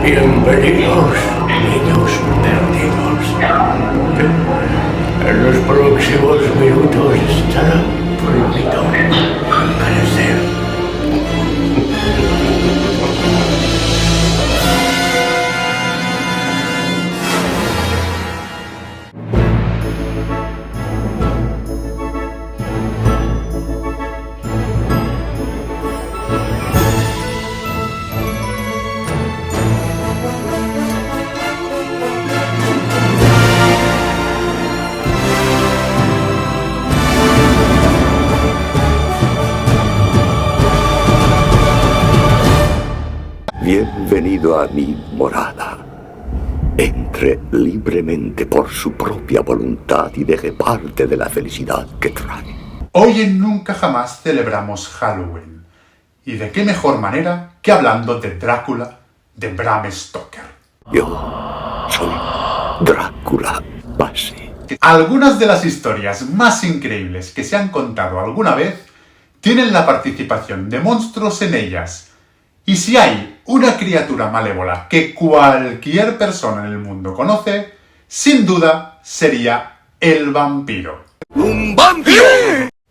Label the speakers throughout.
Speaker 1: Bienvenidos, niños perdidos. En los próximos minutos estará prohibido crecer.
Speaker 2: Bienvenido a mi morada. Entre libremente por su propia voluntad y deje parte de la felicidad que trae.
Speaker 3: Hoy en Nunca Jamás celebramos Halloween. ¿Y de qué mejor manera que hablando de Drácula de Bram Stoker?
Speaker 2: Yo soy Drácula Bassi.
Speaker 3: Algunas de las historias más increíbles que se han contado alguna vez tienen la participación de monstruos en ellas. Y si hay una criatura malévola que cualquier persona en el mundo conoce, sin duda sería el vampiro.
Speaker 2: ¡Un vampiro!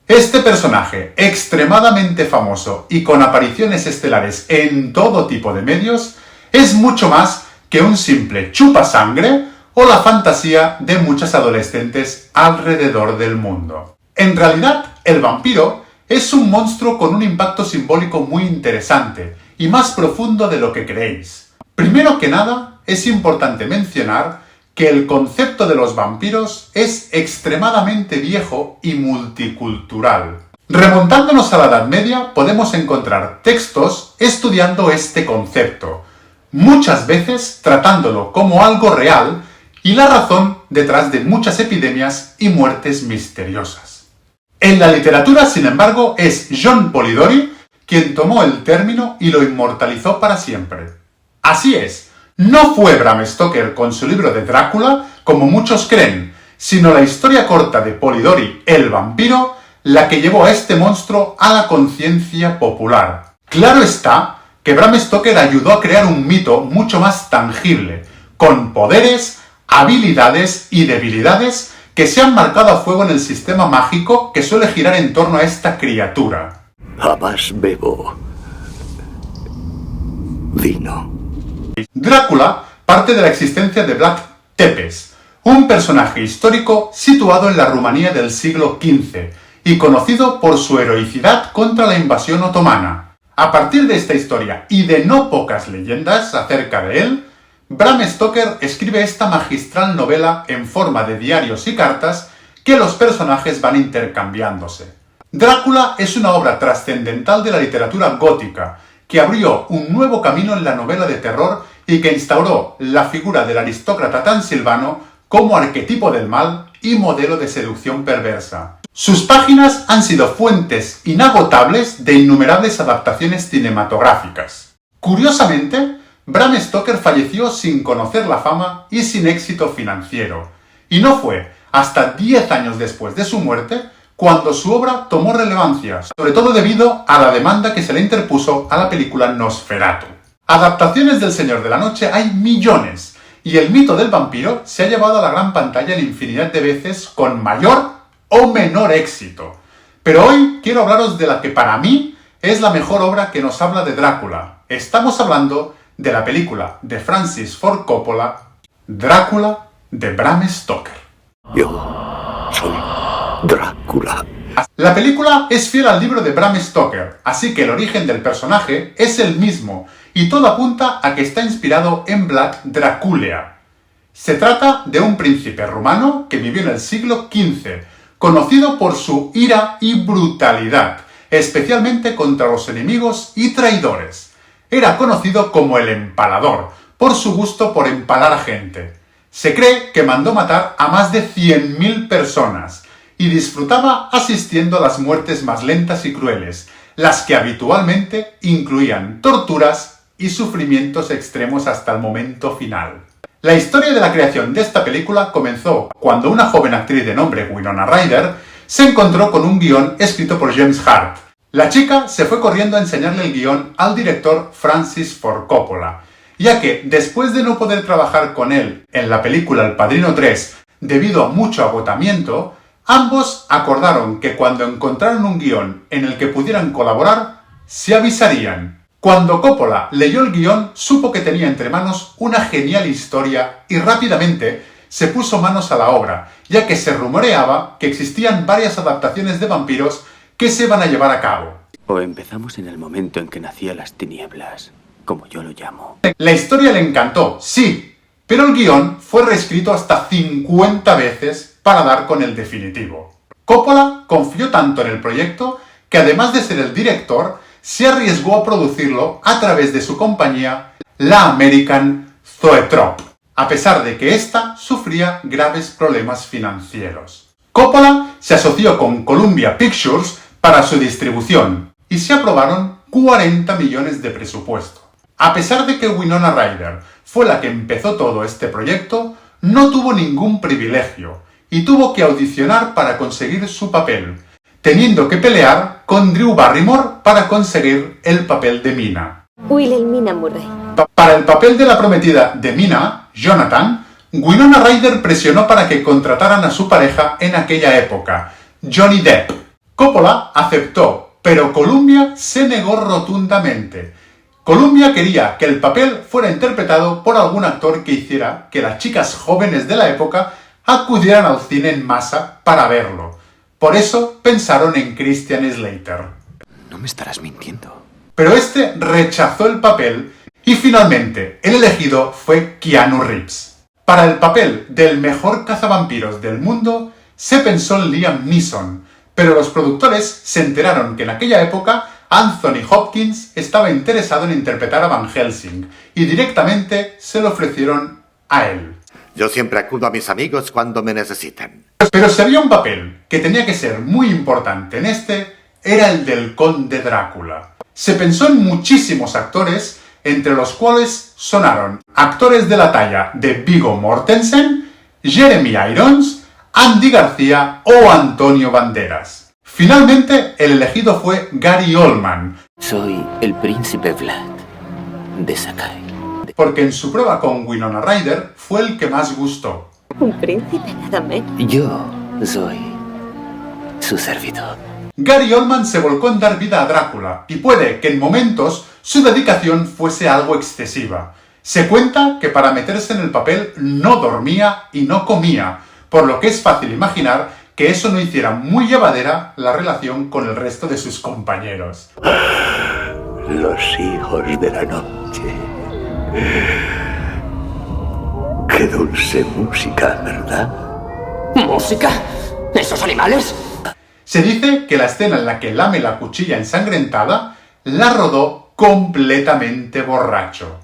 Speaker 3: Este personaje, extremadamente famoso y con apariciones estelares en todo tipo de medios, es mucho más que un simple chupasangre o la fantasía de muchas adolescentes alrededor del mundo. En realidad, el vampiro es un monstruo con un impacto simbólico muy interesante y más profundo de lo que creéis. Primero que nada, es importante mencionar que el concepto de los vampiros es extremadamente viejo y multicultural. Remontándonos a la Edad Media, podemos encontrar textos estudiando este concepto, muchas veces tratándolo como algo real y la razón detrás de muchas epidemias y muertes misteriosas. En la literatura, sin embargo, es John Polidori quien tomó el término y lo inmortalizó para siempre. Así es, no fue Bram Stoker con su libro de Drácula, como muchos creen, sino la historia corta de Polidori, el vampiro, la que llevó a este monstruo a la conciencia popular. Claro está que Bram Stoker ayudó a crear un mito mucho más tangible, con poderes, habilidades y debilidades que se han marcado a fuego en el sistema mágico que suele girar en torno a esta criatura.
Speaker 2: Jamás bebo vino.
Speaker 3: Drácula parte de la existencia de Vlad Tepes, un personaje histórico situado en la Rumanía del siglo XV y conocido por su heroicidad contra la invasión otomana. A partir de esta historia y de no pocas leyendas acerca de él, Bram Stoker escribe esta magistral novela en forma de diarios y cartas que los personajes van intercambiándose. Drácula es una obra trascendental de la literatura gótica, que abrió un nuevo camino en la novela de terror y que instauró la figura del aristócrata transilvano como arquetipo del mal y modelo de seducción perversa. Sus páginas han sido fuentes inagotables de innumerables adaptaciones cinematográficas. Curiosamente, Bram Stoker falleció sin conocer la fama y sin éxito financiero, y no fue hasta 10 años después de su muerte cuando su obra tomó relevancia, sobre todo debido a la demanda que se le interpuso a la película Nosferatu. Adaptaciones del Señor de la Noche hay millones, y el mito del vampiro se ha llevado a la gran pantalla en infinidad de veces con mayor o menor éxito. Pero hoy quiero hablaros de la que para mí es la mejor obra que nos habla de Drácula. Estamos hablando de la película de Francis Ford Coppola, Drácula de Bram Stoker.
Speaker 2: Yo soy Drácula.
Speaker 3: La película es fiel al libro de Bram Stoker, así que el origen del personaje es el mismo, y todo apunta a que está inspirado en Vlad Dracula. Se trata de un príncipe rumano que vivió en el siglo XV, conocido por su ira y brutalidad, especialmente contra los enemigos y traidores. Era conocido como el Empalador, por su gusto por empalar a gente. Se cree que mandó matar a más de 100.000 personas, y disfrutaba asistiendo a las muertes más lentas y crueles, las que habitualmente incluían torturas y sufrimientos extremos hasta el momento final. La historia de la creación de esta película comenzó cuando una joven actriz de nombre Winona Ryder se encontró con un guión escrito por James Hart. La chica se fue corriendo a enseñarle el guión al director Francis Ford Coppola, ya que después de no poder trabajar con él en la película El Padrino 3 debido a mucho agotamiento, ambos acordaron que cuando encontraran un guión en el que pudieran colaborar, se avisarían. Cuando Coppola leyó el guión, supo que tenía entre manos una genial historia y rápidamente se puso manos a la obra, ya que se rumoreaba que existían varias adaptaciones de vampiros que se van a llevar a cabo.
Speaker 4: O empezamos en el momento en que nacían las tinieblas, como yo lo llamo.
Speaker 3: La historia le encantó, sí, pero el guión fue reescrito hasta 50 veces para dar con el definitivo. Coppola confió tanto en el proyecto que además de ser el director, se arriesgó a producirlo a través de su compañía, la American Zoetrope, a pesar de que ésta sufría graves problemas financieros. Coppola se asoció con Columbia Pictures para su distribución y se aprobaron 40 millones de presupuesto. A pesar de que Winona Ryder fue la que empezó todo este proyecto, no tuvo ningún privilegio y tuvo que audicionar para conseguir su papel, teniendo que pelear con Drew Barrymore para conseguir el papel de Mina.
Speaker 5: Wilhelmina Murray.
Speaker 3: Para el papel de la prometida de Mina, Jonathan, Winona Ryder presionó para que contrataran a su pareja en aquella época, Johnny Depp. Coppola aceptó, pero Columbia se negó rotundamente. Columbia quería que el papel fuera interpretado por algún actor que hiciera que las chicas jóvenes de la época acudieran al cine en masa para verlo. Por eso pensaron en Christian Slater.
Speaker 4: No me estarás mintiendo.
Speaker 3: Pero este rechazó el papel y finalmente el elegido fue Keanu Reeves. Para el papel del mejor cazavampiros del mundo se pensó en Liam Neeson, pero los productores se enteraron que en aquella época Anthony Hopkins estaba interesado en interpretar a Van Helsing y directamente se lo ofrecieron a él.
Speaker 2: Yo siempre acudo a mis amigos cuando me necesitan.
Speaker 3: Pero si había un papel que tenía que ser muy importante en este, era el del Conde Drácula. Se pensó en muchísimos actores, entre los cuales sonaron actores de la talla de Viggo Mortensen, Jeremy Irons, Andy García o Antonio Banderas. Finalmente, el elegido fue Gary Oldman.
Speaker 4: Soy el príncipe Vlad de Sakai.
Speaker 3: Porque en su prueba con Winona Ryder fue el que más gustó.
Speaker 5: Un príncipe, nada menos.
Speaker 4: Yo soy su servidor.
Speaker 3: Gary Oldman se volcó en dar vida a Drácula, y puede que en momentos su dedicación fuese algo excesiva. Se cuenta que para meterse en el papel no dormía y no comía, por lo que es fácil imaginar que eso no hiciera muy llevadera la relación con el resto de sus compañeros.
Speaker 2: Los hijos de la noche. Qué dulce música, ¿verdad?
Speaker 6: ¿Música? ¿Esos animales?
Speaker 3: Se dice que la escena en la que lame la cuchilla ensangrentada la rodó completamente borracho.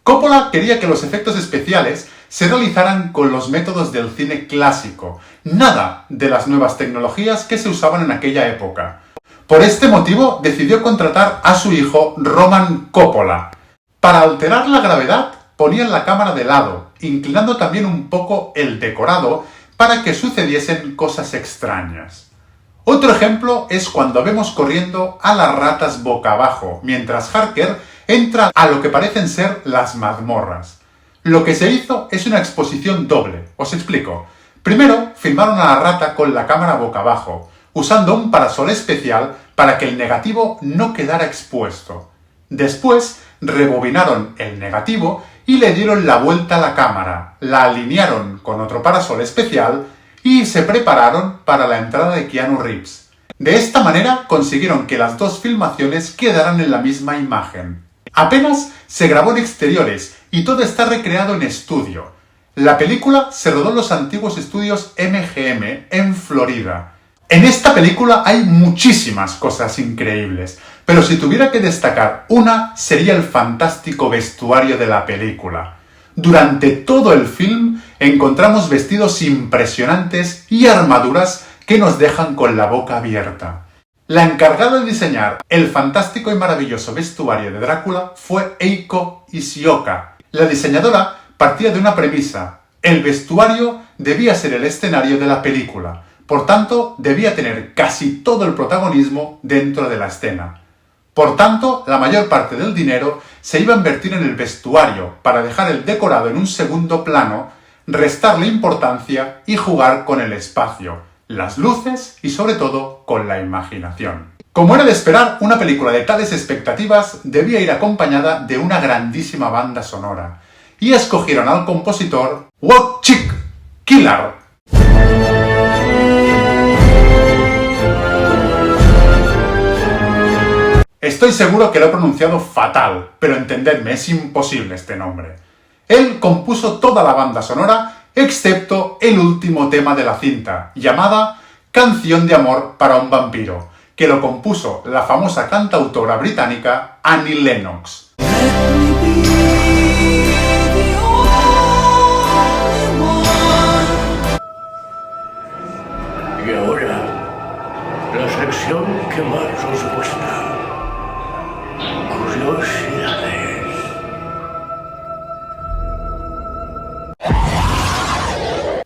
Speaker 3: Coppola quería que los efectos especiales se realizaran con los métodos del cine clásico, nada de las nuevas tecnologías que se usaban en aquella época. Por este motivo decidió contratar a su hijo Roman Coppola. Para alterar la gravedad ponían la cámara de lado, inclinando también un poco el decorado para que sucediesen cosas extrañas. Otro ejemplo es cuando vemos corriendo a las ratas boca abajo, mientras Harker entra a lo que parecen ser las mazmorras. Lo que se hizo es una exposición doble, os explico. Primero, filmaron a la rata con la cámara boca abajo, usando un parasol especial para que el negativo no quedara expuesto. Después, rebobinaron el negativo y le dieron la vuelta a la cámara, la alinearon con otro parasol especial y se prepararon para la entrada de Keanu Reeves. De esta manera consiguieron que las dos filmaciones quedaran en la misma imagen. Apenas se grabó en exteriores y todo está recreado en estudio. La película se rodó en los antiguos estudios MGM en Florida. En esta película hay muchísimas cosas increíbles, pero si tuviera que destacar una sería el fantástico vestuario de la película. Durante todo el film encontramos vestidos impresionantes y armaduras que nos dejan con la boca abierta. La encargada de diseñar el fantástico y maravilloso vestuario de Drácula fue Eiko Ishioka. La diseñadora partía de una premisa: el vestuario debía ser el escenario de la película, Por tanto, debía tener casi todo el protagonismo dentro de la escena. Por tanto, la mayor parte del dinero se iba a invertir en el vestuario para dejar el decorado en un segundo plano, restarle importancia y jugar con el espacio, las luces y sobre todo con la imaginación. Como era de esperar, una película de tales expectativas debía ir acompañada de una grandísima banda sonora, y escogieron al compositor Wojciech Kilar. Estoy seguro que lo he pronunciado fatal, pero entendedme, es imposible este nombre. Él compuso toda la banda sonora, excepto el último tema de la cinta, llamada Canción de amor para un vampiro, que lo compuso la famosa cantautora británica Annie Lennox.
Speaker 1: Y ahora, la sección que más os gusta. Curiosidades.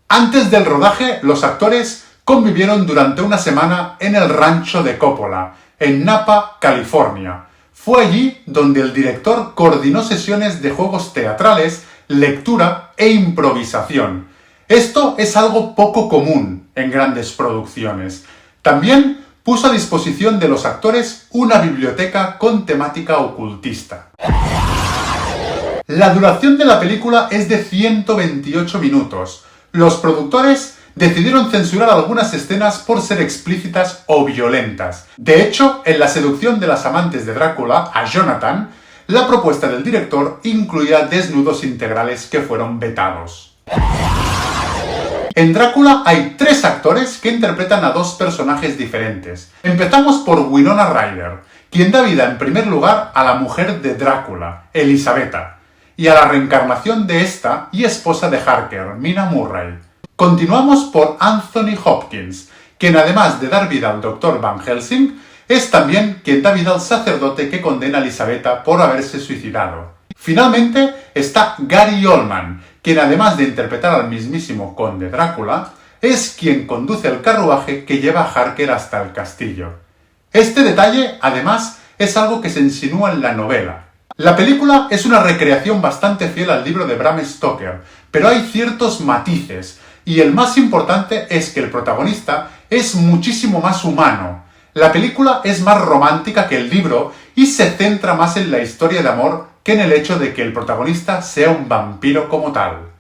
Speaker 3: Antes del rodaje, los actores convivieron durante una semana en el rancho de Coppola, en Napa, California. Fue allí donde el director coordinó sesiones de juegos teatrales, lectura e improvisación. Esto es algo poco común en grandes producciones. También puso a disposición de los actores una biblioteca con temática ocultista. La duración de la película es de 128 minutos. Los productores decidieron censurar algunas escenas por ser explícitas o violentas. De hecho, en La seducción de las amantes de Drácula, a Jonathan, la propuesta del director incluía desnudos integrales que fueron vetados. En Drácula hay 3 actores que interpretan a 2 personajes diferentes. Empezamos por Winona Ryder, quien da vida en primer lugar a la mujer de Drácula, Elisabetta, y a la reencarnación de esta y esposa de Harker, Mina Murray. Continuamos por Anthony Hopkins, quien además de dar vida al Dr. Van Helsing, es también quien da vida al sacerdote que condena a Elisabetta por haberse suicidado. Finalmente está Gary Oldman, quien además de interpretar al mismísimo conde Drácula, es quien conduce el carruaje que lleva a Harker hasta el castillo. Este detalle, además, es algo que se insinúa en la novela. La película es una recreación bastante fiel al libro de Bram Stoker, pero hay ciertos matices, y el más importante es que el protagonista es muchísimo más humano. La película es más romántica que el libro y se centra más en la historia de amor que en el hecho de que el protagonista sea un vampiro como tal.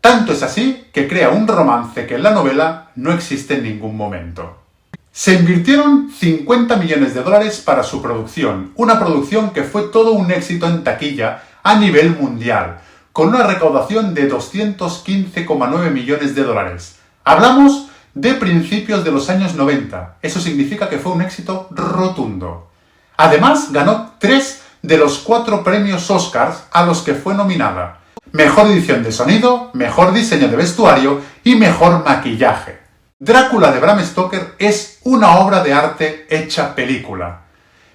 Speaker 3: Tanto es así que crea un romance que en la novela no existe en ningún momento. Se invirtieron $50 millones para su producción, una producción que fue todo un éxito en taquilla a nivel mundial, con una recaudación de $215,9 millones. Hablamos de principios de los años 90, eso significa que fue un éxito rotundo. Además, ganó 3 de los 4 premios Oscars a los que fue nominada: Mejor edición de sonido, Mejor diseño de vestuario y Mejor maquillaje. Drácula de Bram Stoker es una obra de arte hecha película.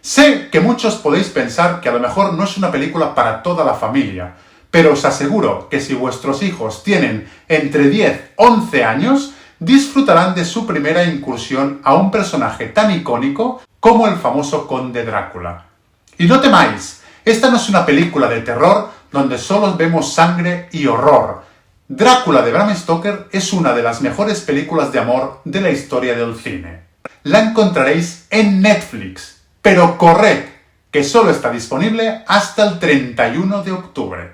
Speaker 3: Sé que muchos podéis pensar que a lo mejor no es una película para toda la familia, pero os aseguro que si vuestros hijos tienen entre 10 y 11 años, disfrutarán de su primera incursión a un personaje tan icónico como el famoso conde Drácula. Y no temáis, esta no es una película de terror donde solo vemos sangre y horror. Drácula de Bram Stoker es una de las mejores películas de amor de la historia del cine. La encontraréis en Netflix, pero corred, que solo está disponible hasta el 31 de octubre.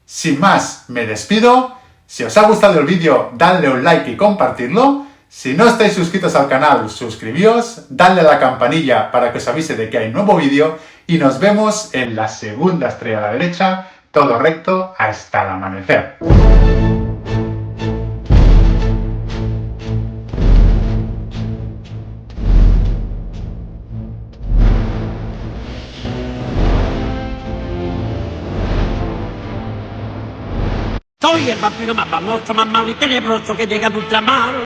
Speaker 3: Sin más, me despido. Si os ha gustado el vídeo, dadle un like y compartirlo. Si no estáis suscritos al canal, suscribíos, dadle a la campanilla para que os avise de que hay nuevo vídeo y nos vemos en la segunda estrella a la derecha, todo recto hasta el amanecer.
Speaker 7: Soy el vampiro más famoso, más malo y tenebroso que llega de ultramar.